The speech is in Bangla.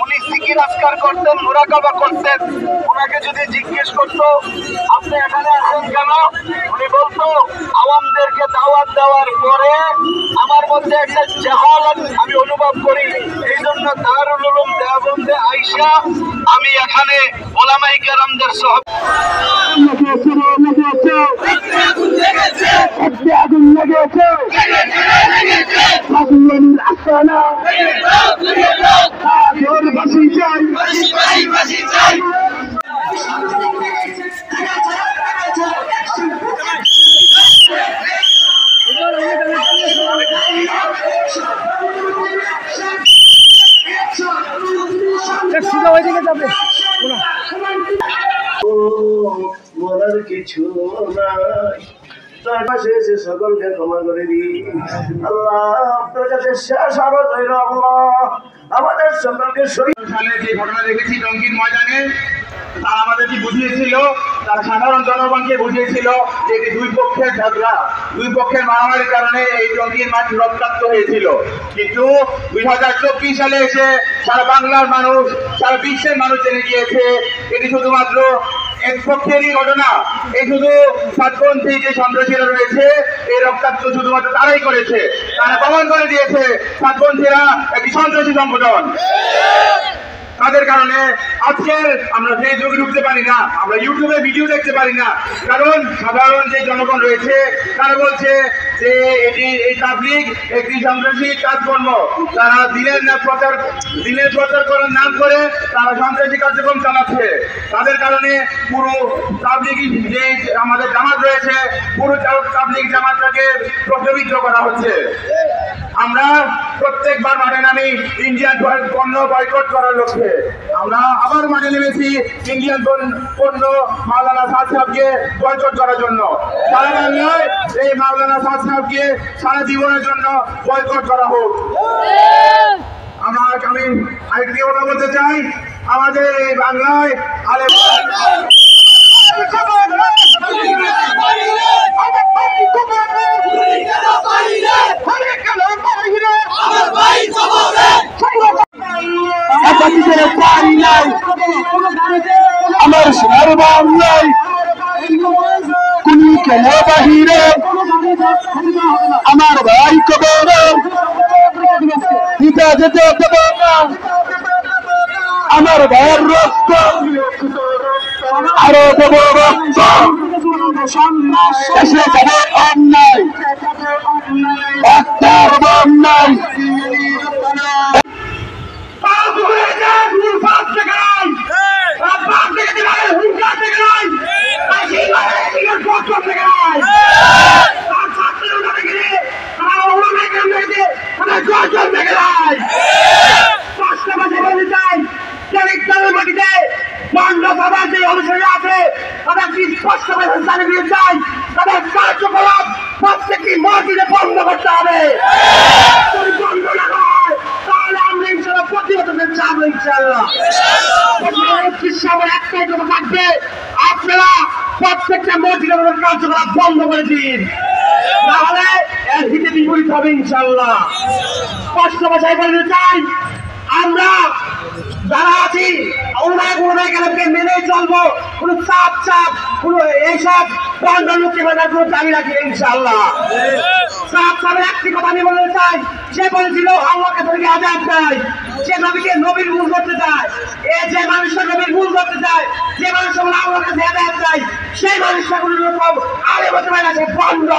উনি জিকির আজকার করতেন, মুরাকাবা করতেন। ওনাকে যদি জিজ্ঞেস করতো আপনি এখানে আসেন কেন, উনি বলতো আওয়ামদেরকে দাওয়াত দেওয়ার পরে আমার মধ্যে একটা জাহালাত আমি অনুভব করি, এই জন্য দারুল উলুম দেওবন্দে আইসা আমি এখানে ওলামায়ে কেরামদের সহ আগুন লেগেছে বলার কিছু নাই, তার পাশে এসে সকলকে ক্ষমা করে দিই আল্লাহ। আপনার কাছে শেষ আরজ হইল আল্লাহ আমাদের সকলকে সালে যে ঘটনা দেখেছি টঙ্গীর ময়দানে, তারা আমাদেরকে বুঝিয়েছিল, তারা সাধারণ জনগণকে বুঝিয়েছিল যে এটি দুই পক্ষের ঝগড়া, দুই পক্ষের মারামারির কারণে এই টঙ্গীর মাঠ রক্তাক্ত হয়েছিল। কিন্তু 2024 সালে এসে সারা বাংলার মানুষ, সারা বিশ্বের মানুষ জেনে গিয়েছে এটি শুধুমাত্র এক পক্ষেরই ঘটনা। এই শুধু সাতপন্থী যে সন্ত্রাসীরা রয়েছে এই রক্তাক্ত শুধুমাত্র তারাই করেছে, তারা প্রমাণ করে দিয়েছে সাতপন্থীরা একটি সন্ত্রাসী সংগঠন। তাদের কারণে আজকে আমরা ফেসবুকে ঢুকতে পারি না, আমরা ইউটিউবে ভিডিও দেখতে পারি না, কারণ সাধারণ যে জনগণ রয়েছে তারা বলছে যে এটি এই তাবলীগ একটি সন্ত্রাসী কাজকর্ম। তারা দিনের প্রচার করার নাম করে তারা সন্ত্রাসী কার্যক্রম চালাচ্ছে। তাদের কারণে পুরো তাবলীগ যে আমাদের জামাত রয়েছে, পুরো তাবলীগ জামাতটাকে প্রশ্নবিদ্ধ করা হচ্ছে। আমরা প্রত্যেকবার মাঠে নামি ইন্ডিয়ান পণ্য বয়কট করার লক্ষ্যে আমরা আবার মাঠে নেমেছি ইন্ডিয়ান পণ্য মাওলানা সাদ সাহেবকে বয়কট করার জন্য। সারা বাংলায় এই মাওলানা সাদ সাহেবকে সারা জীবনের জন্য বয়কট করা হোক। আমি আরেকটি কথা বলতে চাই, আমাদের এই বাংলায় আমার সোনার বাংলায় কুনি কেন বাহিরে আমার ভাই কবর পিতা যেতে দেব না, আমার ভাইয়ের রক্ত আরো দেব রক্ত, এসে যাবে অন্যায় একটা অন্যায়। তাদের কার্যকলাপ প্রত্যেকটি মসজিদে বন্ধ করতে হবে। বন্ধ না হয় তাহলে আমরা ইনশাল্লাহ প্রতিহত যাবো ইনশাল্লাহ। একটাই কথা থাকবে, আপনারা প্রত্যেকটা মসজিদের কার্যকলাপ বন্ধ করে দিন, তাহলে এর হিতে বিপরীত হবে ইনশাল্লাহ। স্পষ্ট ভাষায় বলতে চাই, আমরা যারা আছি ওনাকে মেনে চলবো, কোন চাপ কোন এইসব লোককে কোনো দাবি রাখি ইনশাল্লাহ। চাপের একটি কথা আমি বলতে চাই, সে বলেছিল আল্লাহকে থেকে আজাদ চাই, সে নবীকে নবীর ভুল করতে চায়, যে মানুষটা নবীর ভুল করতে চায়, যে মানুষটা আল্লাহর কাছে আজাদ চাই, সেই মানুষটা কোনো রকম আরে বলতে পারে না সে বন্ধ।